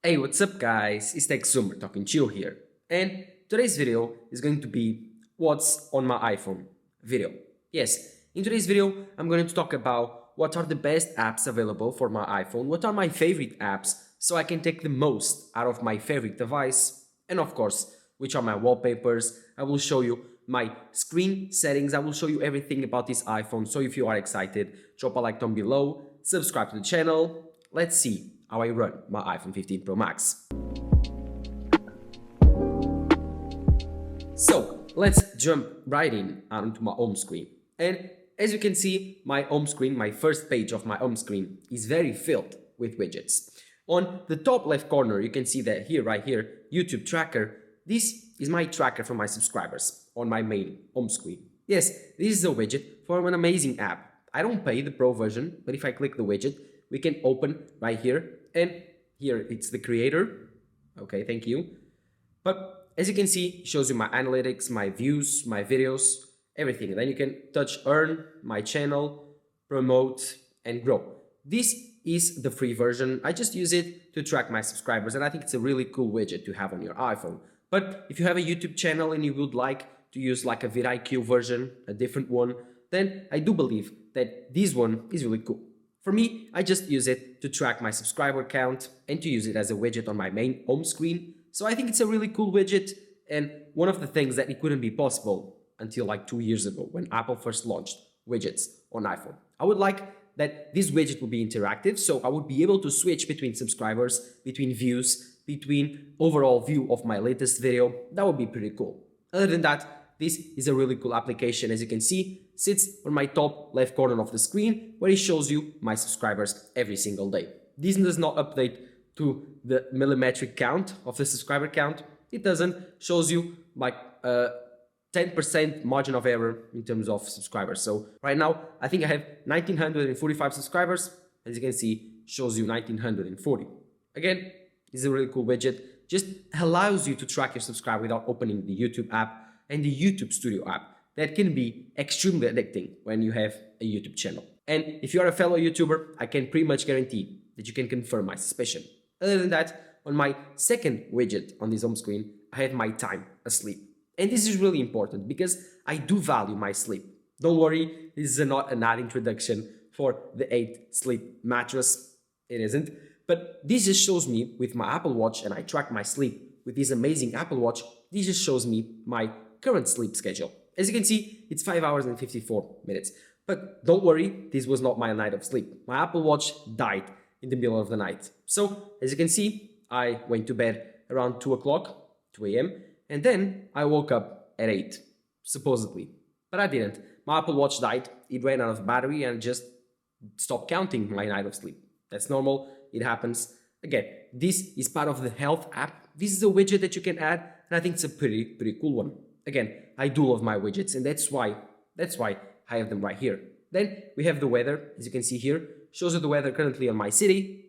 Hey, what's up guys? It's Tech Zoomer talking chill here. And today's video is going to be what's on my iPhone video. Yes, in today's video, I'm going to talk about what are the best apps available for my iPhone, what are my favorite apps so I can take the most out of my favorite device, and of course, which are my wallpapers. I will show you my screen settings. I will show you everything about this iPhone. So if you are excited, drop a like down below, subscribe to the channel. Let's see how I run my iPhone 15 Pro Max. So let's jump right in onto my home screen. And as you can see, my home screen, my first page of my home screen is very filled with widgets. On the top left corner, you can see that here, right here, YouTube tracker. This is my tracker for my subscribers on my main home screen. Yes, this is a widget for an amazing app. I don't pay the pro version, but if I click the widget, we can open right here, and here it's the creator. Okay, thank you. But as you can see, it shows you my analytics, my views, my videos, everything. And then you can touch earn, my channel, promote, and grow. This is the free version. I just use it to track my subscribers, and I think it's a really cool widget to have on your iPhone. But if you have a YouTube channel and you would like to use like a vidIQ version, a different one, then I do believe that this one is really cool. For me, I just use it to track my subscriber count and to use it as a widget on my main home screen. So I think it's a really cool widget, and one of the things that it couldn't be possible until like 2 years ago when Apple first launched widgets on iPhone. I would like that this widget would be interactive, so I would be able to switch between subscribers, between views, between overall view of my latest video. That would be pretty cool. Other than that, this is a really cool application. As you can see, sits on my top left corner of the screen where it shows you my subscribers every single day. This does not update to the millimetric count of the subscriber count. It doesn't. Shows you like 10% margin of error in terms of subscribers. So right now, I think I have 1945 subscribers. As you can see, shows you 1940. Again, this is a really cool widget. Just allows you to track your subscriber without opening the YouTube app and the YouTube Studio app. That can be extremely addicting when you have a YouTube channel. And if you are a fellow YouTuber, I can pretty much guarantee that you can confirm my suspicion. Other than that, on my second widget on this home screen, I have my time asleep. And this is really important because I do value my sleep. Don't worry, this is not an ad introduction for the 8 sleep mattress. It isn't. But this just shows me with my Apple Watch, and I track my sleep with this amazing Apple Watch, this just shows me my current sleep schedule. As you can see, it's 5 hours and 54 minutes. But don't worry, this was not my night of sleep. My Apple Watch died in the middle of the night. So, as you can see, I went to bed around 2 o'clock, 2 a.m., and then I woke up at 8, supposedly. But I didn't. My Apple Watch died, it ran out of battery, and just stopped counting my night of sleep. That's normal, it happens. Again, this is part of the health app. This is a widget that you can add, and I think it's a pretty cool one. Again, I do love my widgets, and that's why I have them right here. Then we have the weather, as you can see here, shows you the weather currently on my city.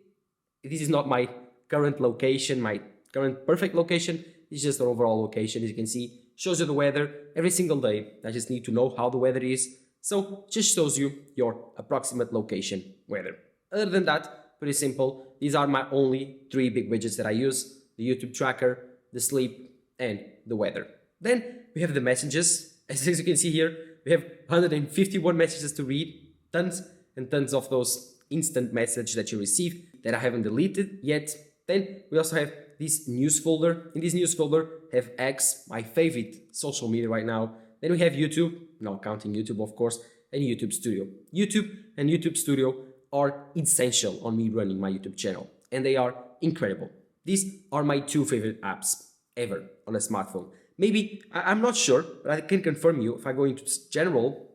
This is not my current location, my current perfect location. It's just an overall location, as you can see. Shows you the weather every single day. I just need to know how the weather is. So just shows you your approximate location weather. Other than that, pretty simple. These are my only 3 big widgets that I use: the YouTube tracker, the sleep, and the weather. Then we have the messages. As you can see here, we have 151 messages to read, tons and tons of those instant messages that you receive that I haven't deleted yet. Then we also have this news folder. In this news folder, have X, my favorite social media right now. Then we have YouTube, not counting YouTube of course, and YouTube Studio. YouTube and YouTube Studio are essential on me running my YouTube channel, and they are incredible. These are my 2 favorite apps ever on a smartphone. Maybe, I'm not sure, but I can confirm you. If I go into general,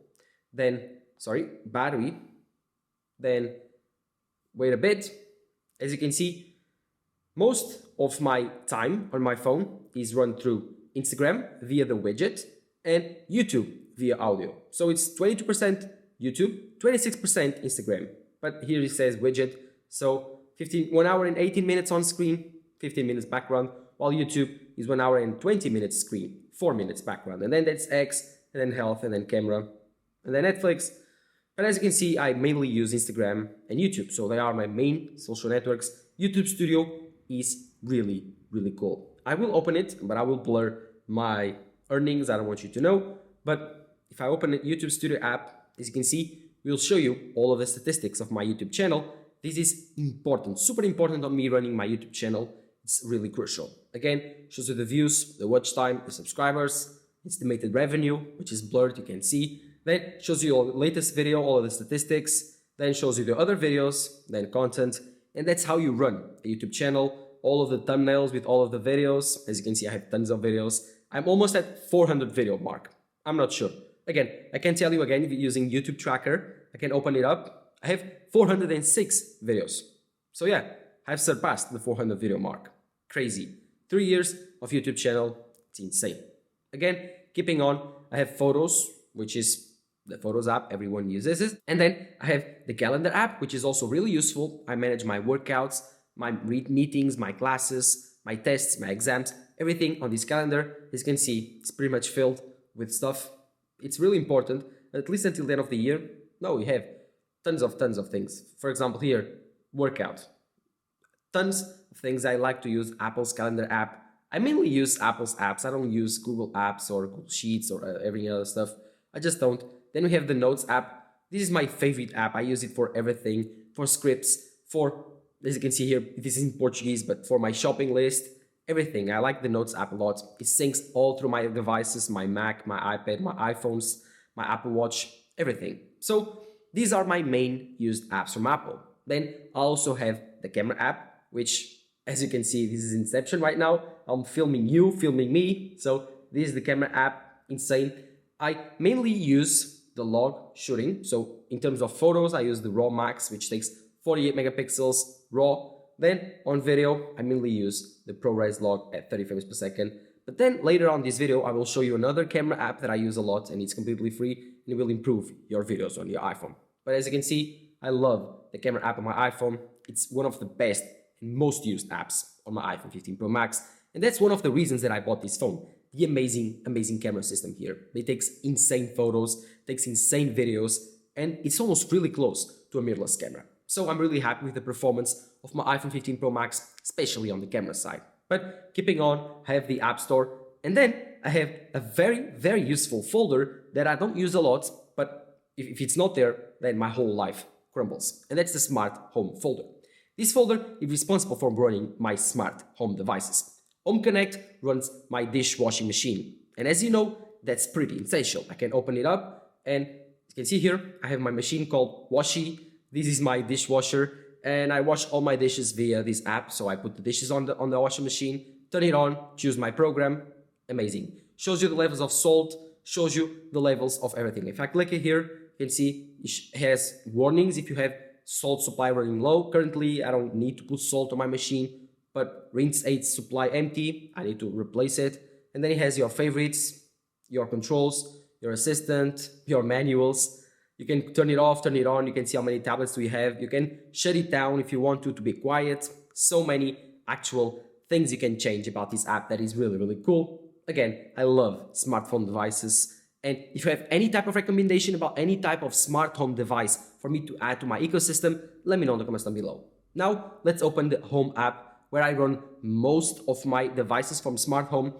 then, battery, then wait a bit. As you can see, most of my time on my phone is run through Instagram via the widget and YouTube via audio. So it's 22% YouTube, 26% Instagram. But here it says widget, so 1 hour and 18 minutes on screen, 15 minutes background, while YouTube is 1 hour and 20 minutes screen, 4 minutes background. And then that's X, and then health, and then camera, and then Netflix. But as you can see, I mainly use Instagram and YouTube, so they are my main social networks. YouTube Studio is really, really cool. I will open it, but I will blur my earnings. I don't want you to know. But if I open a YouTube Studio app, as you can see, we'll show you all of the statistics of my YouTube channel. This is important, super important on me running my YouTube channel. It's really crucial. Again, shows you the views, the watch time, the subscribers, estimated revenue, which is blurred, you can see. Then shows you all the latest video, all of the statistics, then shows you the other videos, then content, and that's how you run a YouTube channel. All of the thumbnails with all of the videos. As you can see, I have tons of videos. I'm almost at 400 video mark. I'm not sure. Again, I can tell you again, if you're using YouTube Tracker, I can open it up. I have 406 videos. So yeah, I've surpassed the 400 video mark. Crazy. 3 years of YouTube channel. It's insane. Again, keeping on, I have photos, which is the Photos app, everyone uses it. And then I have the Calendar app, which is also really useful. I manage my workouts, my meetings, my classes, my tests, my exams, everything on this calendar. As you can see, it's pretty much filled with stuff. It's really important, at least until the end of the year. No, we have tons of things. For example, here, workout. Tons of things. I like to use Apple's Calendar app. I mainly use Apple's apps. I don't use Google Apps or Google Sheets or every other stuff. I just don't. Then we have the Notes app. This is my favorite app. I use it for everything, for scripts, for, as you can see here, this is in Portuguese, but for my shopping list, everything. I like the Notes app a lot. It syncs all through my devices, my Mac, my iPad, my iPhones, my Apple Watch, everything. So these are my main used apps from Apple. Then I also have the Camera app, which, as you can see, this is Inception right now. I'm filming you, filming me. So this is the Camera app, insane. I mainly use the log shooting. So in terms of photos, I use the RAW Max, which takes 48 megapixels RAW. Then on video, I mainly use the ProRes log at 30 frames per second. But then later on this video, I will show you another camera app that I use a lot, and it's completely free and it will improve your videos on your iPhone. But as you can see, I love the camera app on my iPhone. It's one of the best and most used apps on my iPhone 15 Pro Max. And that's one of the reasons that I bought this phone. The amazing camera system here. It takes insane photos, takes insane videos, and it's almost really close to a mirrorless camera. So I'm really happy with the performance of my iPhone 15 Pro Max, especially on the camera side. But keeping on, I have the App Store, and then I have a very useful folder that I don't use a lot, but if it's not there, then my whole life crumbles. And that's the Smart Home folder. This folder is responsible for running my smart home devices. Home Connect runs my dishwashing machine. And as you know, that's pretty essential. I can open it up, and you can see here, I have my machine called Washi. This is my dishwasher, and I wash all my dishes via this app. So I put the dishes on the washing machine, turn it on, choose my program. Amazing. Shows you the levels of salt, shows you the levels of everything. If I click it here, you can see it has warnings if you have salt supply running low. Currently, I don't need to put salt on my machine, but rinse aid supply empty, I need to replace it. And then it has your favorites, your controls, your assistant, your manuals. You can turn it off, turn it on. You can see how many tablets do you have. You can shut it down if you want to be quiet. So many actual things you can change about this app that is really cool. Again, I love smartphone devices. And if you have any type of recommendation about any type of smart home device for me to add to my ecosystem, let me know in the comments down below. Now, let's open the Home app, where I run most of my devices from smart home.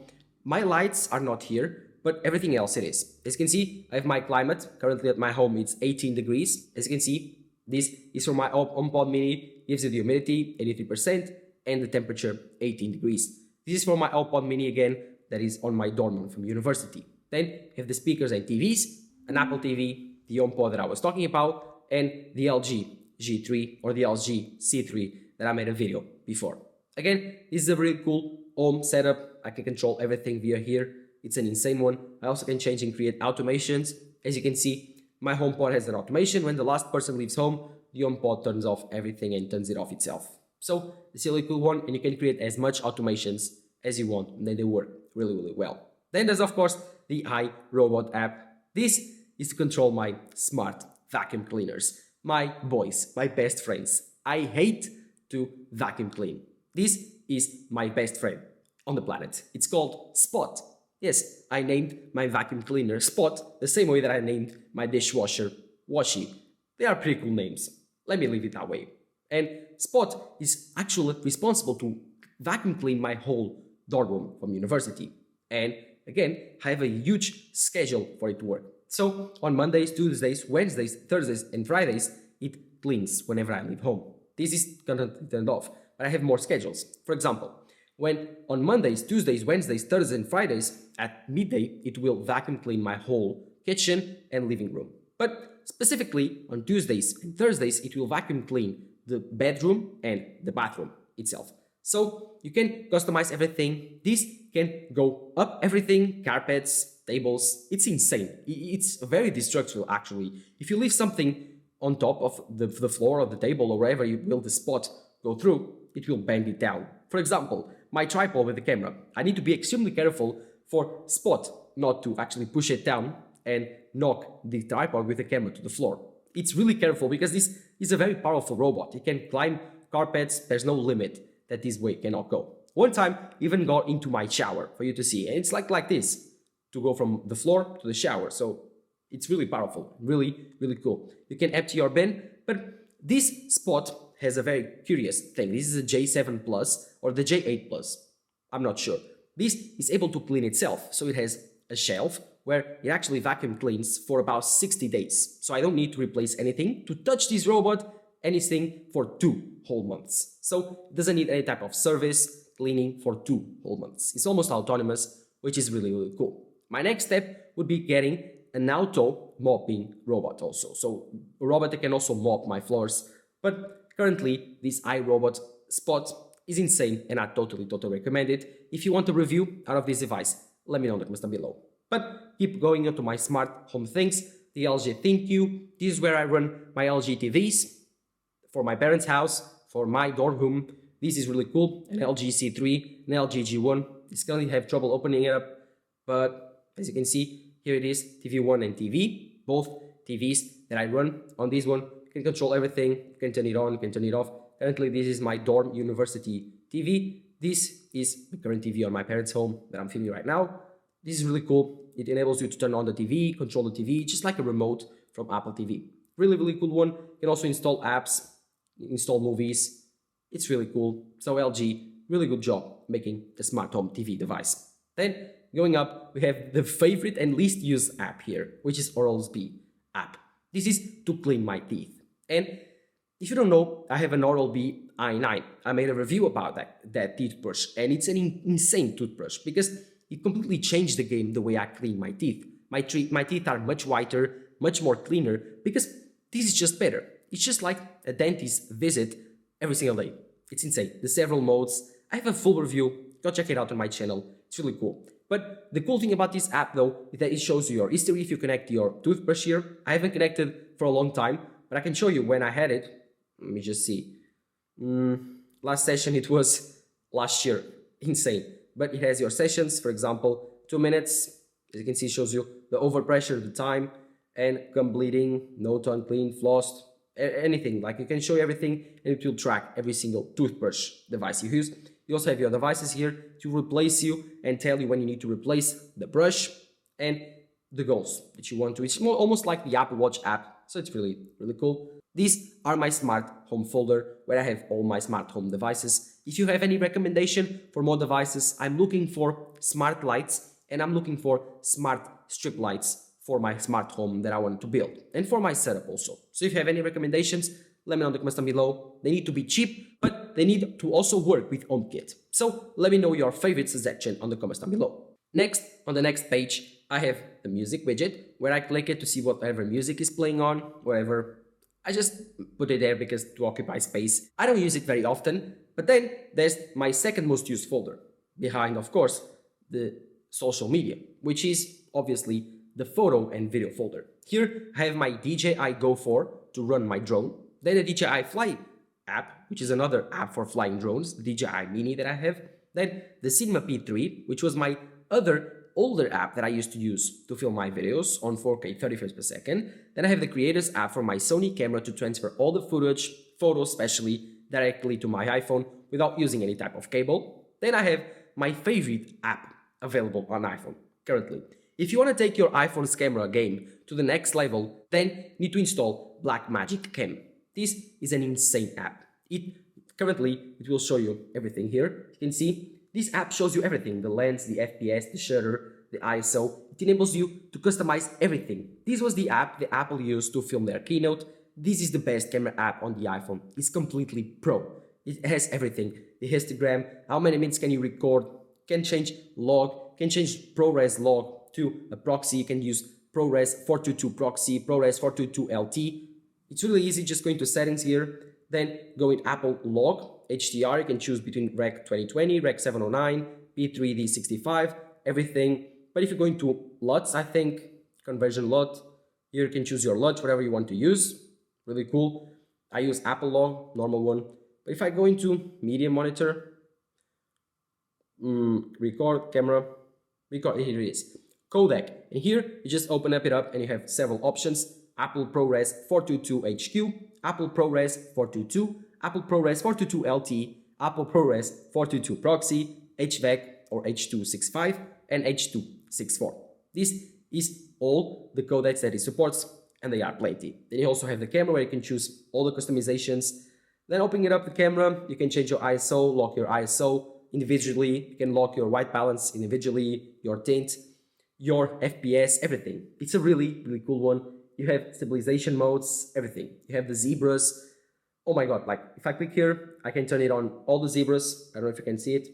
My lights are not here, but everything else it is. As you can see, I have my climate. Currently at my home, it's 18 degrees. As you can see, this is from my HomePod Mini. Gives you the humidity, 83%, and the temperature, 18 degrees. This is for my HomePod Mini again, that is on my dorm from university. Then you have the speakers and TVs, an Apple TV, the HomePod that I was talking about, and the LG G3 or the LG C3 that I made a video before. Again, this is a really cool home setup. I can control everything via here. It's an insane one. I also can change and create automations. As you can see, my HomePod has an automation. When the last person leaves home, the HomePod turns off everything and turns it off itself. So it's a really cool one, and you can create as much automations as you want, and then they work really well. Then there's of course the iRobot app. This is to control my smart vacuum cleaners. My boys, my best friends. I hate to vacuum clean. This is my best friend on the planet. It's called Spot. Yes, I named my vacuum cleaner Spot the same way that I named my dishwasher Washi. They are pretty cool names. Let me leave it that way. And Spot is actually responsible to vacuum clean my whole dorm room from university. And again, I have a huge schedule for it to work. So on Mondays, Tuesdays, Wednesdays, Thursdays, and Fridays, it cleans whenever I leave home. This is gonna turned off, but I have more schedules. For example, when on Mondays, Tuesdays, Wednesdays, Thursdays, and Fridays at midday, it will vacuum clean my whole kitchen and living room. But specifically on Tuesdays and Thursdays, it will vacuum clean the bedroom and the bathroom itself. So you can customize everything. This can go up everything, carpets, tables. It's insane. It's very destructive actually. If you leave something on top of the floor of the table or wherever you will the spot go through, it will bend it down. For example, my tripod with the camera. I need to be extremely careful for spot not to actually push it down and knock the tripod with the camera to the floor. It's really careful because this is a very powerful robot. It can climb carpets. There's no limit that this way cannot go. One time, even got into my shower for you to see. And it's like this, to go from the floor to the shower. So it's really powerful, really, really cool. You can empty your bin, but this spot has a very curious thing. This is a J7 Plus or the J8 Plus. I'm not sure. This is able to clean itself. So it has a shelf where it actually vacuum cleans for about 60 days. So I don't need to replace anything to touch this robot, anything for 2 whole months. So it doesn't need any type of service, cleaning for 2 whole months. It's almost autonomous, which is really, really cool. My next step would be getting an auto mopping robot also. So a robot that can also mop my floors. But currently, this iRobot Spot is insane and I totally recommend it. If you want a review out of this device, let me know in the comments down below. But keep going into my smart home things, the LG ThinQ. This is where I run my LG TVs for my parents' house, for my dorm room. This is really cool. An LG C3, an LG G1. This currently have trouble opening it up, but as you can see, here it is, TV1 and TV. Both TVs that I run on this one. You can control everything. You can turn it on, you can turn it off. Currently, this is my dorm university TV. This is the current TV on my parents' home that I'm filming right now. This is really cool. It enables you to turn on the TV, control the TV, just like a remote from Apple TV. Really, really cool one. You can also install apps, install movies. It's really cool. So LG, really good job making the smart home TV device. Then going up, we have the favorite and least used app here, which is Oral-B app. This is to clean my teeth. And if you don't know, I have an Oral-B i9. I made a review about that toothbrush, and it's an insane toothbrush because it completely changed the game the way I clean my teeth. My teeth are much whiter, much more cleaner because this is just better. It's just like a dentist visit every single day. It's insane. There's several modes. I have a full review. Go check it out on my channel. It's really cool. But the cool thing about this app though is that it shows you your history if you connect your toothbrush here. I haven't connected for a long time, but I can show you when I had it. Let me just see. Last session it was last year. Insane. But it has your sessions, for example, 2 minutes. As you can see, it shows you the overpressure, the time, and gum bleeding, no tongue clean, flossed, anything. Like you can show you everything and it will track every single toothbrush device you use. You also have your devices here to replace you and tell you when you need to replace the brush and the goals that you want to. It's almost like the Apple Watch app, so it's really, really cool. These are my smart home folder where I have all my smart home devices. If you have any recommendation for more devices, I'm looking for smart lights and I'm looking for smart strip lights for my smart home that I want to build and for my setup also. So if you have any recommendations, let me know in the comments down below. They need to be cheap, but they need to also work with HomeKit. So let me know your favorite suggestion on the comments down below. Next, on the next page, I have the music widget where I click it to see whatever music is playing on, wherever. I just put it there because to occupy space. I don't use it very often, but then there's my second most used folder behind, of course, the social media, which is obviously the photo and video folder. Here I have my DJI Go 4 to run my drone, then the DJI Fly app, which is another app for flying drones, the DJI Mini that I have, then the Cinema P3, which was my other older app that I used to use to film my videos on 4K 30 frames per second. Then I have the Creators app for my Sony camera to transfer all the footage, photos especially, directly to my iPhone without using any type of cable. Then I have my favorite app available on iPhone currently. If you want to take your iPhone's camera game to the next level, then you need to install Blackmagic Cam. This is an insane app. It Currently, it will show you everything here. You can see this app shows you everything, the lens, the FPS, the shutter, the ISO. It enables you to customize everything. This was the app the Apple used to film their keynote. This is the best camera app on the iPhone. It's completely pro. It has everything. The histogram, how many minutes can you record, can change log, can change ProRes log to a proxy. You can use ProRes 422 proxy, ProRes 422 LT. It's really easy, just going to settings here, then go in Apple log, HDR, you can choose between Rec 2020, Rec 709, P3D65, everything. But if you're going to LUTs, I think, conversion LUT, here you can choose your LUT, whatever you want to use. Really cool. I use Apple log, normal one. But if I go into media monitor, record, camera, record, here it is, codec. And here you just open it up and you have several options. Apple ProRes 422 HQ, Apple ProRes 422, Apple ProRes 422 LT, Apple ProRes 422 Proxy, HVAC or H265 and H264. This is all the codecs that it supports, and they are plenty. Then you also have the camera where you can choose all the customizations. Then opening it up the camera, you can change your ISO, lock your ISO individually, you can lock your white balance individually, your tint, your FPS, everything. It's a really, really cool one. You have stabilization modes, everything. You have the zebras. Oh my god, like if I click here, I can turn it on all the zebras. I don't know if you can see it.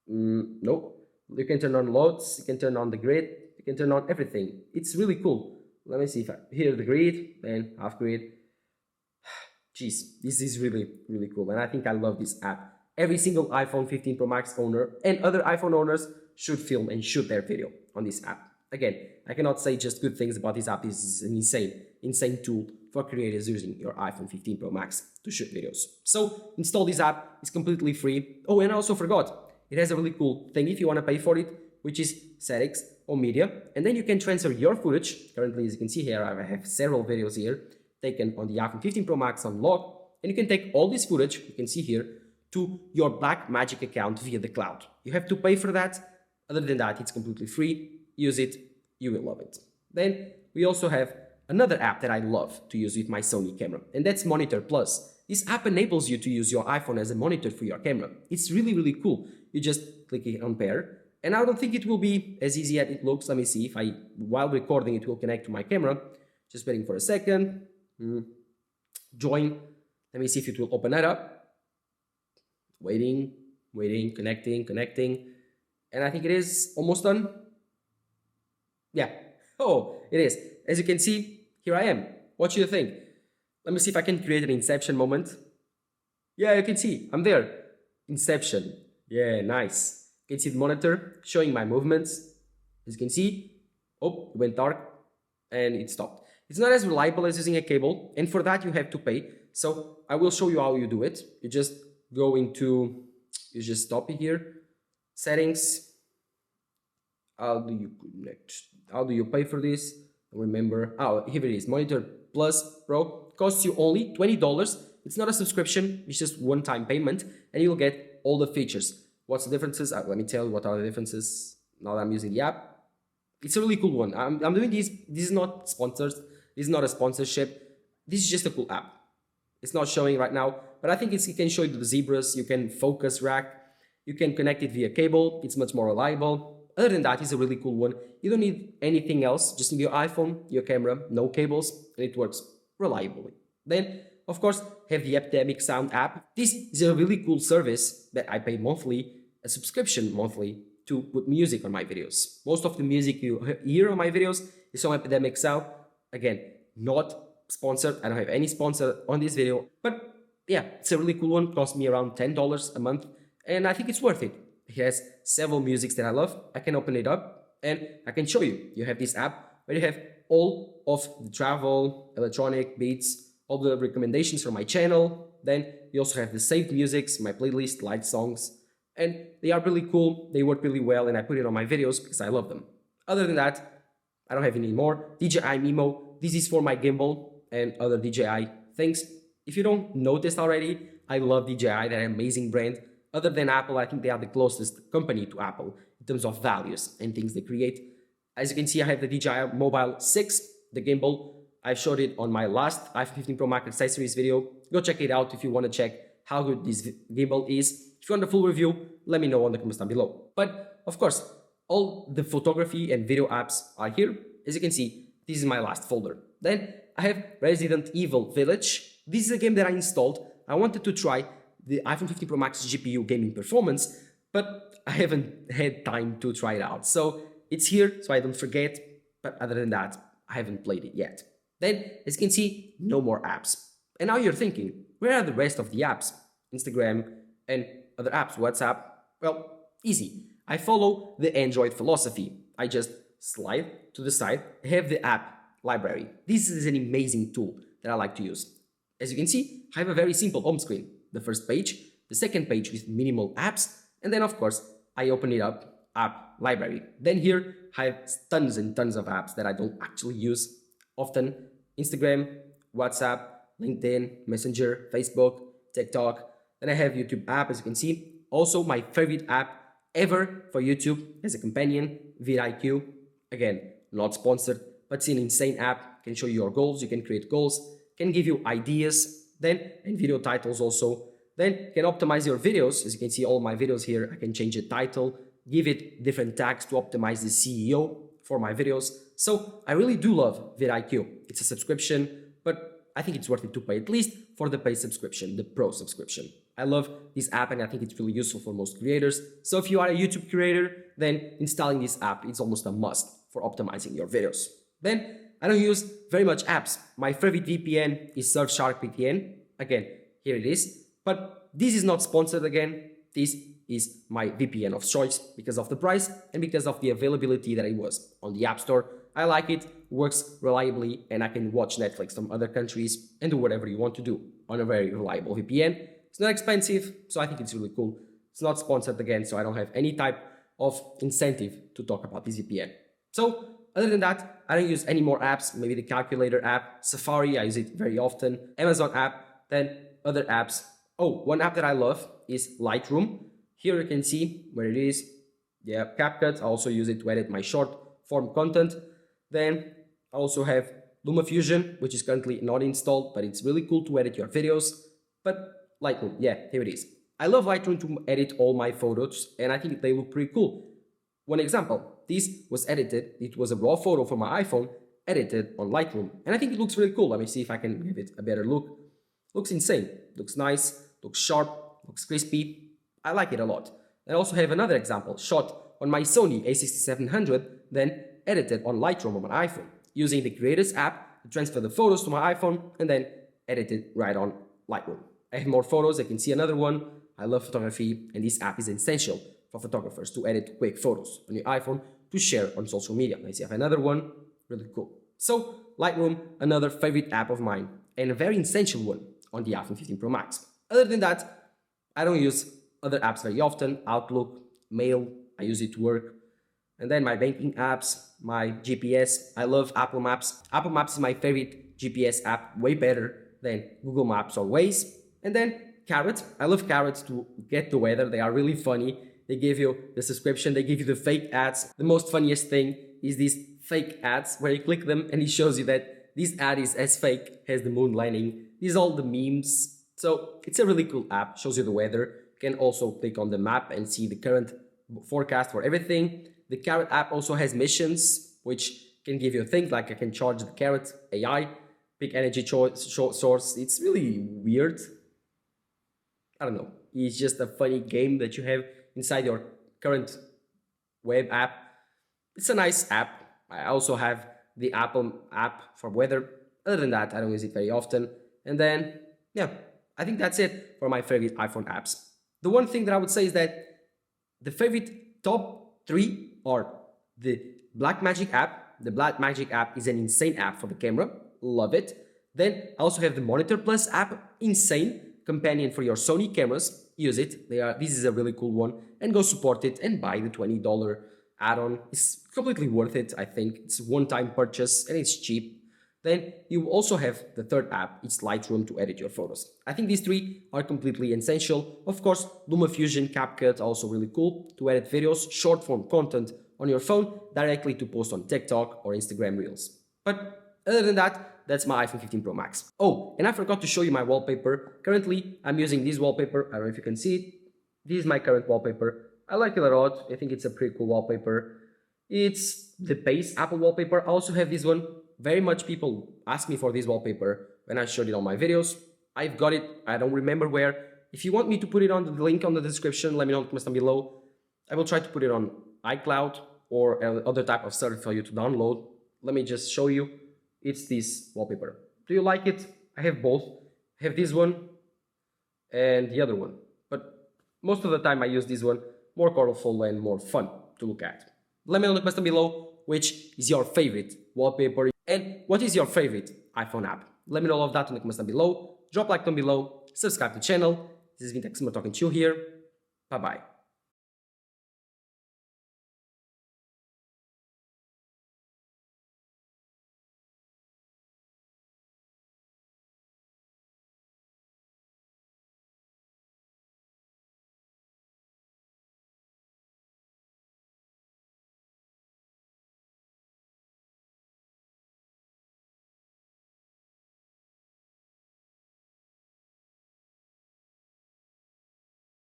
No. You can turn on loads, you can turn on the grid, you can turn on everything. It's really cool. Let me see if I here the grid, then half grid. Jeez, this is really, really cool. And I think I love this app. Every single iPhone 15 Pro Max owner and other iPhone owners should film and shoot their video on this app. Again, I cannot say just good things about this app. This is an insane tool for creators using your iPhone 15 Pro Max to shoot videos. So install this app, it's completely free. Oh, and I also forgot, it has a really cool thing if you want to pay for it, which is settings or media. And then you can transfer your footage. Currently, as you can see here, I have several videos here taken on the iPhone 15 Pro Max on log. And you can take all this footage, you can see here, to your Blackmagic account via the cloud. You have to pay for that. Other than that, it's completely free. Use it, you will love it. Then we also have another app that I love to use with my Sony camera, and that's Monitor Plus. This app enables you to use your iPhone as a monitor for your camera. It's really, really cool. You just click it on pair, and I don't think it will be as easy as it looks. Let me see if while recording, it will connect to my camera. Just waiting for a second. Join. Let me see if it will open that up. Waiting, connecting. And I think it is almost done. Yeah. Oh, it is. As you can see, here I am. What do you think? Let me see if I can create an Inception moment. Yeah, you can see, I'm there. Inception. Yeah, nice. You can see the monitor showing my movements. As you can see, oh, it went dark and it stopped. It's not as reliable as using a cable, and for that you have to pay. So I will show you how you do it. You just go into, you just stop it here. Settings. How do you connect? How do you pay for this? Remember, oh, here it is. Monitor Plus Pro costs you only $20. It's not a subscription, it's just one-time payment, and you'll get all the features. What's the differences? Let me tell you what are the differences now that I'm using the app. It's a really cool one. I'm doing this. This is not sponsored. This is not a sponsorship. This is just a cool app. It's not showing right now, but I think it can show you the zebras. You can focus rack. You can connect it via cable. It's much more reliable. Other than that, it's a really cool one. You don't need anything else. Just need your iPhone, your camera, no cables, and it works reliably. Then, of course, have the Epidemic Sound app. This is a really cool service that I pay monthly, a subscription monthly, to put music on my videos. Most of the music you hear on my videos is on Epidemic Sound. Again, not sponsored. I don't have any sponsor on this video, but yeah, it's a really cool one. It costs me around $10 a month, and I think it's worth it. It has several musics that I love. I can open it up and I can show you. You have this app where you have all of the travel, electronic, beats, all the recommendations from my channel. Then you also have the saved musics, my playlist, light songs, and they are really cool. They work really well, and I put it on my videos because I love them. Other than that, I don't have any more. DJI Mimo, this is for my gimbal and other DJI things. If you don't notice already, I love DJI. They're an amazing brand. Other than Apple, I think they are the closest company to Apple in terms of values and things they create. As you can see, I have the DJI Mobile 6, the gimbal. I showed it on my last iPhone 15 Pro Max accessories video. Go check it out if you want to check how good this gimbal is. If you want the full review, let me know on the comments down below. But of course, all the photography and video apps are here. As you can see, this is my last folder. Then I have Resident Evil Village. This is a game that I installed. I wanted to try the iPhone 15 Pro Max GPU gaming performance, but I haven't had time to try it out. So it's here, so I don't forget. But other than that, I haven't played it yet. Then, as you can see, no more apps. And now you're thinking, where are the rest of the apps? Instagram and other apps, WhatsApp? Well, easy. I follow the Android philosophy. I just slide to the side, have the app library. This is an amazing tool that I like to use. As you can see, I have a very simple home screen. The first page, the second page with minimal apps, and then of course, I open it up, app library. Then here, I have tons and tons of apps that I don't actually use often. Instagram, WhatsApp, LinkedIn, Messenger, Facebook, TikTok. Then I have YouTube app, as you can see. Also, my favorite app ever for YouTube as a companion, vidIQ. Again, not sponsored, but it's an insane app. Can show you your goals, you can create goals, can give you ideas, then, and video titles also. Then can optimize your videos. As you can see, all my videos here, I can change the title, give it different tags to optimize the CEO for my videos. So I really do love vidIQ. It's a subscription, but I think it's worth it to pay, at least for the paid subscription, the pro subscription. I love this app and I think it's really useful for most creators. So if you are a YouTube creator, then installing this app is almost a must for optimizing your videos. Then I don't use very much apps. My favorite VPN is Surfshark VPN. Again, here it is. But this is not sponsored again. This is my VPN of choice because of the price and because of the availability that it was on the App Store. I like it, works reliably, and I can watch Netflix from other countries and do whatever you want to do on a very reliable VPN. It's not expensive, so I think it's really cool. It's not sponsored again, so I don't have any type of incentive to talk about this VPN. So other than that, I don't use any more apps, maybe the calculator app, Safari, I use it very often, Amazon app, then other apps. Oh, one app that I love is Lightroom. Here you can see where it is. Yeah, CapCut, I also use it to edit my short form content. Then I also have LumaFusion, which is currently not installed, but it's really cool to edit your videos. But Lightroom, yeah, here it is. I love Lightroom to edit all my photos, and I think they look pretty cool. One example, this was edited, it was a raw photo from my iPhone, edited on Lightroom, and I think it looks really cool. Let me see if I can give it a better look. Looks insane, looks nice, looks sharp, looks crispy. I like it a lot. I also have another example, shot on my Sony a6700, then edited on Lightroom on my iPhone, using the Creators app to transfer the photos to my iPhone, and then edited right on Lightroom. I have more photos, I can see another one. I love photography, and this app is essential for photographers to edit quick photos on your iPhone to share on social media. I see I have another one, really cool. So Lightroom, another favorite app of mine, and a very essential one on the iPhone 15 Pro Max. Other than that, I don't use other apps very often. Outlook, Mail, I use it to work. And then my banking apps, my GPS, I love Apple Maps. Apple Maps is my favorite GPS app, way better than Google Maps or Waze. And then Carrot, I love Carrot to get the weather. They are really funny. They give you the subscription, they give you the fake ads. The most funniest thing is these fake ads where you click them and it shows you that this ad is as fake as the moon landing. These are all the memes. So it's a really cool app, shows you the weather. You can also click on the map and see the current forecast for everything. The Carrot app also has missions, which can give you things like I can charge the Carrot AI, pick energy source. It's really weird. I don't know. It's just a funny game that you have inside your current web app. It's a nice app. I also have the Apple app for weather. Other than that, I don't use it very often. And then, yeah, I think that's it for my favorite iPhone apps. The one thing that I would say is that the favorite top 3 are the Blackmagic app. The Blackmagic app is an insane app for the camera. Love it. Then I also have the Monitor Plus app. Insane. Companion for your Sony cameras. Use it. This is a really cool one. And go support it and buy the $20 add-on. It's completely worth it, I think. It's a one-time purchase and it's cheap. Then you also have the third app, it's Lightroom to edit your photos. I think these 3 are completely essential. Of course, LumaFusion, CapCut are also really cool to edit videos, short-form content on your phone directly to post on TikTok or Instagram Reels. But other than that, that's my iPhone 15 Pro Max. Oh, and I forgot to show you my wallpaper. Currently, I'm using this wallpaper. I don't know if you can see it. This is my current wallpaper. I like it a lot. I think it's a pretty cool wallpaper. It's the base Apple wallpaper. I also have this one. Very much people ask me for this wallpaper when I showed it on my videos. I've got it. I don't remember where. If you want me to put it on the link on the description, let me know in the comments down below. I will try to put it on iCloud or other type of service for you to download. Let me just show you. It's this wallpaper. Do you like it? I have both. I have this one and the other one. But most of the time I use this one. More colorful and more fun to look at. Let me know in the comments down below which is your favorite wallpaper and what is your favorite iPhone app. Let me know all of that in the comments down below. Drop a like down below. Subscribe to the channel. This has been Teximo talking to you here. Bye bye.